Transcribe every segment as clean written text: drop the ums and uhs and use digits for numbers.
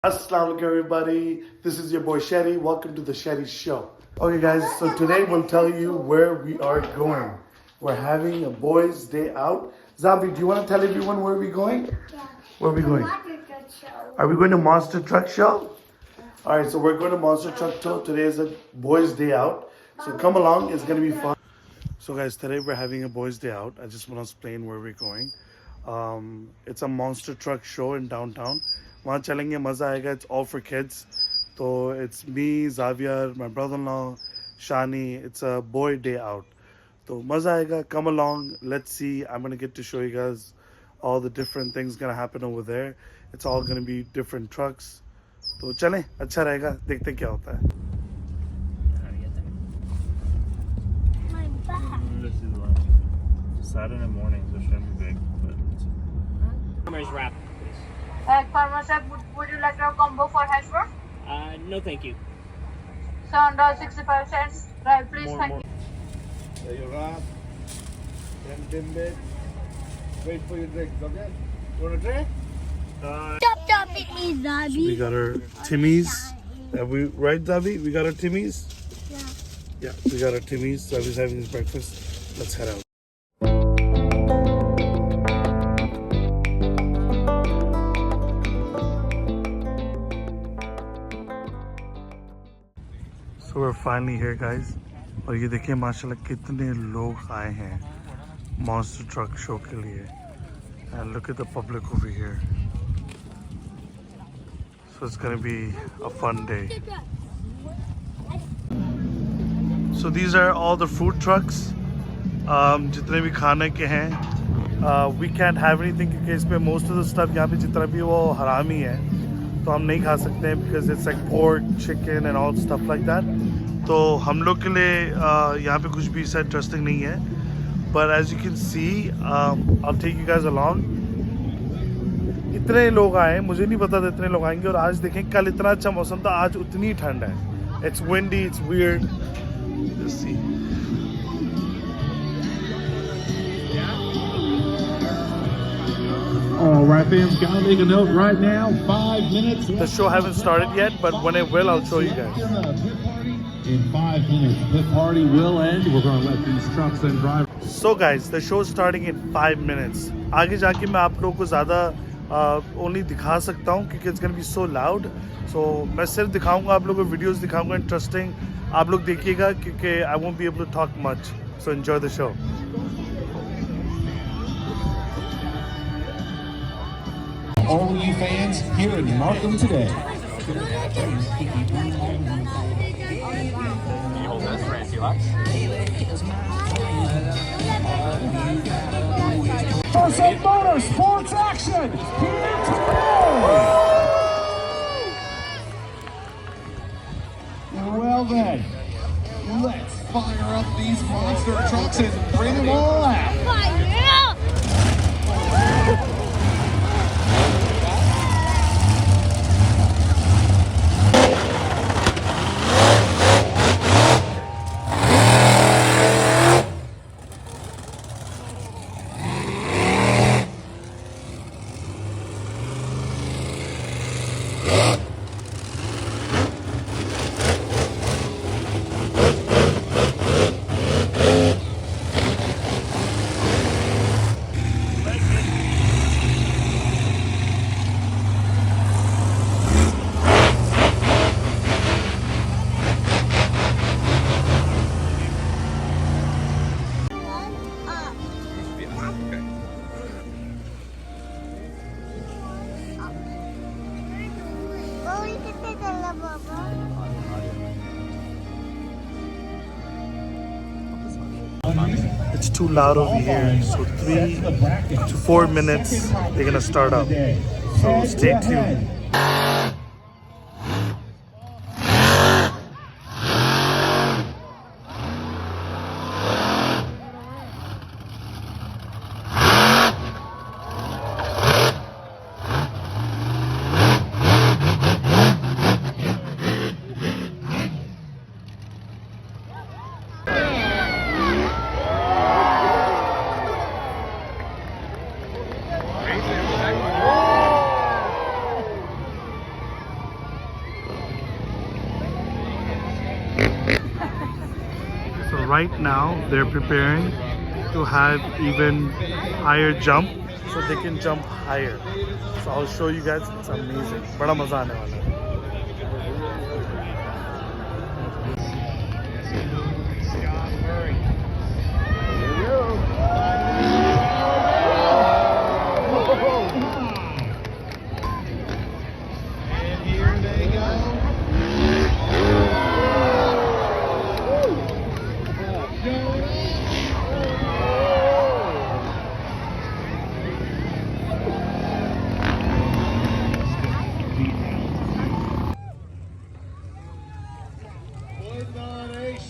Assalamu alaikum everybody. This is your boy Shetty. Welcome to the Shetty Show. Okay guys, so today we'll tell you where we are going. We're having a boys' day out. Zabi, do you want to tell everyone where we're going? Yeah. Where are we going? Monster truck show. Are we going to Monster Truck Show? Alright, so we're going to Monster Truck Show. Today is a boys' day out. So come along, it's going to be fun. So guys, today we're having a boys' day out. I just want to explain where we're going. It's a Monster Truck Show in downtown. वहाँ चलेंगे मज़ा आएगा. It's all for kids. So it's me, Xavier, my brother-in-law, Shani. It's a boy day out. So मज़ा आएगा. Come along. Let's see. I'm gonna get to show you guys all the different things gonna happen over there. It's all gonna be different trucks. तो चलें, अच्छा रहेगा. देखते क्या होता है. My back. This is Saturday morning, so it shouldn't be big, but farmer's wrap, please. Farmer sir, would you like a combo for hash brown? No, thank you. $7.65. Right, please, thank you. There you wrap. Then dim bit. Wait for your drinks, okay? You want a drink? Chop it, Zabi. We got our Timmy's. Have we right, Zabi? We got our Timmy's. Yeah, we got our Timmy's. Zabi's having his breakfast. Let's head out. So we're finally here, guys. और ये देखिए माशाल्लाह कितने लोग आए हैं Monster Truck Show के लिए. And look at the public over here. So it's gonna be a fun day. So these are all the food trucks. जितने भी खाने के हैं. We can't have anything क्योंकि इसमें most of the stuff यहाँ पे जितना भी वो हरामी है. तो हम नहीं खा सकते हैं because it's like pork, chicken and all stuff like that. तो हम लोग के लिए यहाँ पे कुछ भी ऐसा interesting नहीं है. But as you can see, I'll take you guys along. इतने लोग आए, मुझे नहीं पता था इतने लोग आएंगे. और आज देखें कल इतना अच्छा मौसम था, आज उतनी ठंड है. It's windy, it's weird. Let's see. All right, fans, gotta make a note right now. 5 minutes. The show haven't started yet, but when it will, I'll show you guys. In 5 minutes, the party will end. We're gonna let these trucks and drive. So guys, the show is starting in 5 minutes. आगे जाके मैं आप लोगों को ज़्यादा only दिखा सकता हूँ क्योंकि it's gonna be so loud. So मैं सिर्फ दिखाऊंगा आप लोगों को वीडियोस दिखाऊंगा interesting. आप लोग देखिएगा क्योंकि I won't be able to talk much. So enjoy the show. All you fans here in Markham today. First Motorsports action here today. Well then, let's fire up these monster trucks and bring them all out. It's too loud over here. So 3 to 4 minutes, they're gonna start up. So stay tuned. right now they're preparing to have even higher jump, so they can jump higher. So I'll show you guys. It's amazing. बड़ा मजा आने वाला है.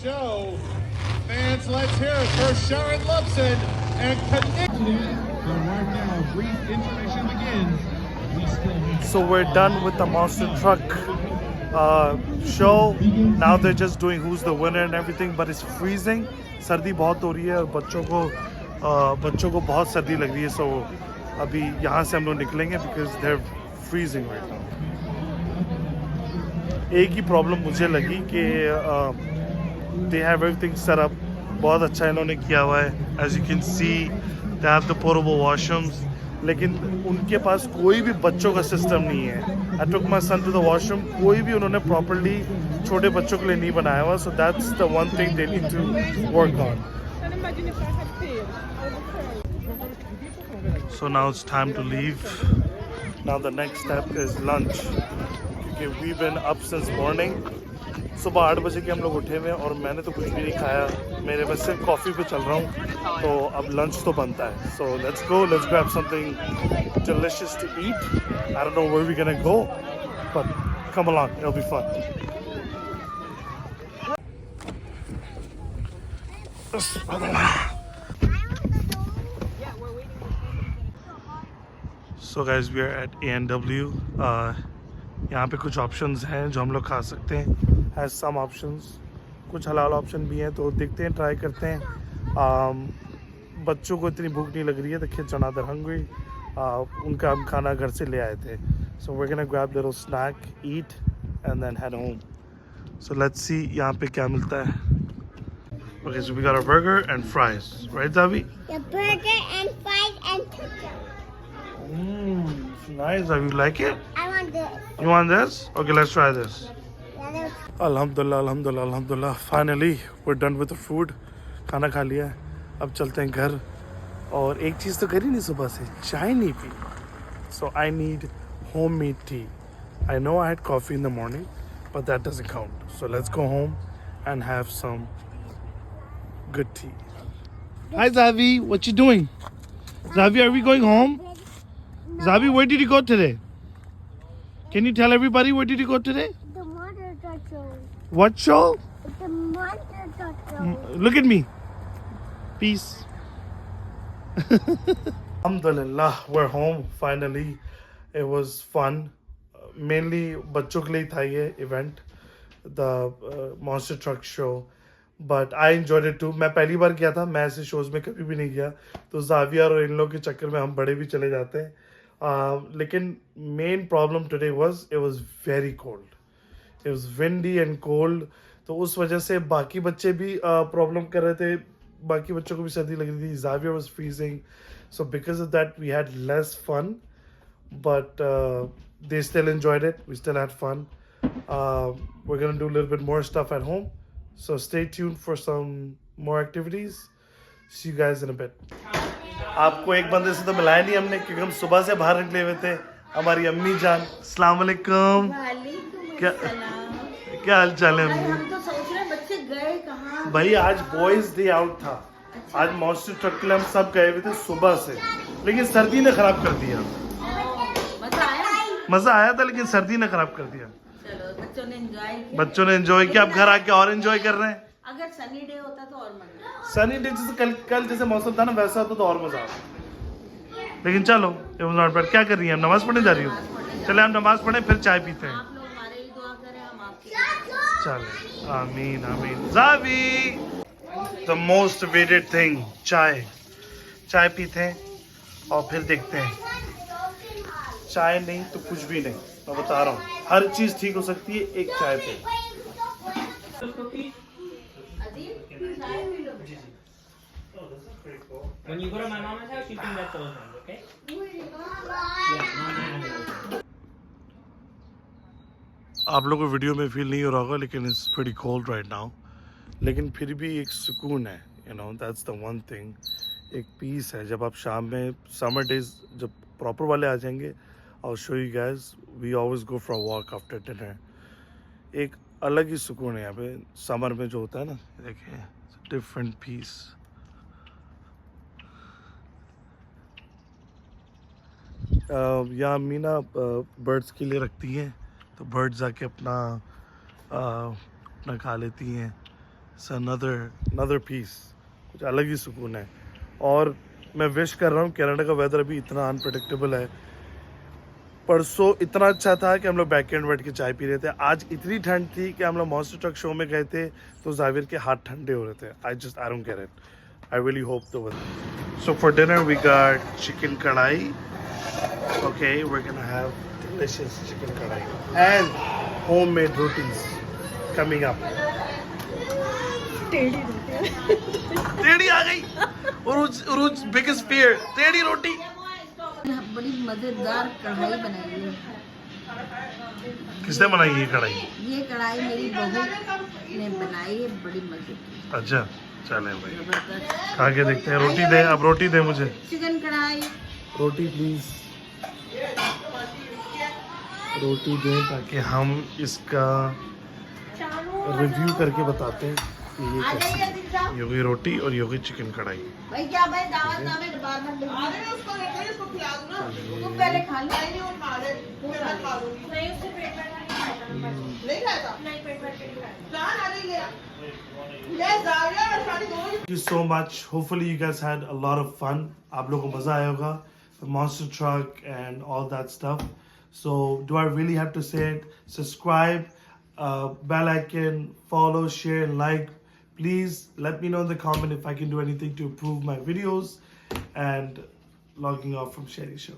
Show. Fans, let's hear it for Sharon Lubson and connected. Right now, brief intermission begins. We still need So we're done with the monster truck show. Now they're just doing who's the winner and everything, but it's freezing. सर्दी बहुत हो रही है और बच्चों को बहुत सर्दी लग रही है. So अभी यहाँ से हम लोग निकलेंगे because they're freezing right now. एक ही प्रॉब्लम मुझे लगी कि they have everything set up. बहुत अच्छा इन्होंने किया हुआ है. As you can see, they have the portable washrooms. लेकिन उनके पास कोई भी बच्चों का सिस्टम नहीं है. I took my son to the washroom. कोई भी उन्होंने प्रॉपर्ली छोटे बच्चों के लिए नहीं बनाया हुआ. So that's the one thing they need to work on. So now it's time to leave. Now the next step is lunch. क्योंकि we've been up since morning. सुबह 8 बजे के हम लोग उठे हुए हैं और मैंने तो कुछ भी नहीं खाया. मेरे बस सिर्फ कॉफ़ी पे चल रहा हूँ. तो अब लंच तो बनता है. So let's grab something delicious to eat. I don't know where we're gonna go, but come along, it'll be fun. So guys, we are at A&W. यहाँ पे कुछ ऑप्शंस हैं जो हम लोग खा सकते हैं. हैज़ सम ऑप्शंस, कुछ हलाल ऑप्शन भी हैं, तो देखते हैं, ट्राई करते हैं. बच्चों को इतनी भूख नहीं लग रही है. The kids are not that hungry. उनका हम खाना घर से ले आए थे. So we're gonna grab little snack, eat, and then head home. So let's see यहाँ पे क्या मिलता है. Okay, so we got a burger and fries, right, Zavi? The burger and fries and pizza. Nice. Zavi, you like it? I want this. You want this? Okay, let's try this. Yeah, Alhamdulillah. Finally, we're done with the food. खाना खा लिया है. अब चलते हैं घर. और एक चीज़ तो करी नहीं सुबह से, चाय नहीं P. So I need homemade tea. I know I had coffee in the morning, but that doesn't count. So let's go home and have some good tea. Hi Zavi, what you doing? Zavi, are we going home? Zavi, where did you go today? Can you tell everybody where did you go today? the monster truck show. What show? The monster truck show. Look at me. Peace. Alhamdulillah, we're home finally. It was fun. Mainly बच्चों के लिए था ये event, the monster truck show. But I enjoyed it too. मैं पहली बार गया था. मैं ऐसे shows में कभी भी नहीं गया. तो ज़ावियर और इन लोगों के चक्कर में हम बड़े भी चले जाते हैं. लेकिन main problem today was it was very cold. It was windy and cold. तो उस वजह से बाकी बच्चे भी प्रॉब्लम कर रहे थे. बाकी बच्चों को भी सर्दी लग रही थी. Xavier was freezing. So because of that we had less fun. But they still enjoyed it. We still had fun. We're going to do a little bit more stuff at home. So stay tuned for some more activities. See you guys in a bit. आपको एक बंदे से तो मिलाया नहीं हमने क्योंकि हम सुबह से बाहर निकले हुए थे. हमारी अम्मी जान. अस्सलाम वालेकुम. क्या हाल चाल है अम्मी? हम तो सोच रहे बच्चे गए कहाँ. भाई आज बॉयज डे आउट था. आज मॉन्स्टर ट्रक के लिए हम सब गए हुए थे सुबह से, लेकिन सर्दी ने खराब कर दिया. मजा आया. मजा आया था लेकिन सर्दी ने खराब कर दिया. चलो बच्चों ने एंजॉय किया. बच्चों ने एंजॉय किया. अब घर आके और एंजॉय कर रहे हैं. अगर सनी डे होता तो और मजा. सनी डे जैसे कल जैसे मौसम था ना वैसा होता तो और मजा आता. लेकिन चलो it was not bad. क्या कर रही है? नमाज पढ़ने जा रही हो? चले हम नमाज पढ़े फिर चाय पीते हैं. आप लोग हमारे लिए दुआ करें, हम आपके. चलो आमीन आमीन. Xavi, the most awaited thing, चाय पीते हैं और फिर देखते हैं. चाय नहीं तो कुछ भी नहीं. मैं बता रहा हूँ हर चीज ठीक हो सकती है एक चाय पे. When you go to my mama's house, you can get those ones, okay? आप लोगों को वीडियो में फील नहीं हो रहा होगा लेकिन it's pretty cold right now, लेकिन फिर भी एक सुकून है, you know, that's the one thing. एक पीस है जब आप शाम में समर डेज जब प्रॉपर वाले आ जाएंगे, I'll show you guys, we always go for a walk after dinner। एक अलग ही सुकून है यहाँ पे समर में जो होता है ना, देखिए डिफरेंट पीस। यहाँ मीना बर्ड्स के लिए रखती हैं, तो बर्ड्स आके अपना खा लेती हैं। इट्स अनदर पीस, कुछ अलग ही सुकून है। और मैं विश कर रहा हूँ, कनाडा का वेदर अभी इतना अनप्रेडिक्टेबल है। परसों इतना अच्छा था कि हम लोग बैक एंड बैठ के चाय पी रहे थे। आज इतनी ठंड थी कि हम लोग मॉन्स्टर ट्रक शो में गए थे तो जाविर के हाथ ठंडे हो रहे थे। I don't get it. I really hope the weather. So for dinner we got chicken kadai. Okay, we're gonna have delicious chicken kadai and homemade rotis coming up. टेढ़ी आ गई। उरुज biggest fear, टेढ़ी रोटी। बड़ी मजेदार कढ़ाई बनाई है। किसने बनाई ये कढ़ाई? ये कढ़ाई मेरी बहू ने बनाई है, बड़ी मजे की। अच्छा, चले भाई जबरदस्त खा के देखते हैं। रोटी दे, अब रोटी दे मुझे। चिकन कढ़ाई। रोटी प्लीज, रोटी दें ताकि हम इसका रिव्यू करके बताते हैं कि ये कैसी है। ये होगी रोटी और ये होगी चिकन कढ़ाई। भाई क्या भाई दावत ना में बाद में उसको लेकर इसको खिला दूं ना। तू पहले खा ले। नहीं वो खा ले, मैं खा लूंगी। नहीं उससे पेट भर के नहीं खाता। नहीं पेट भर के नहीं खाता। जान आ रही है। ले जारिया और सारी दो। Thank you so much. Hopefully you guys had a lot of fun. आप लोगों को मजा आया होगा, the monster truck and all that stuff. So do I really have to say it? Subscribe, bell icon, follow, share, like. Please let me know in the comment if I can do anything to improve my videos. And logging off from Sherry Show.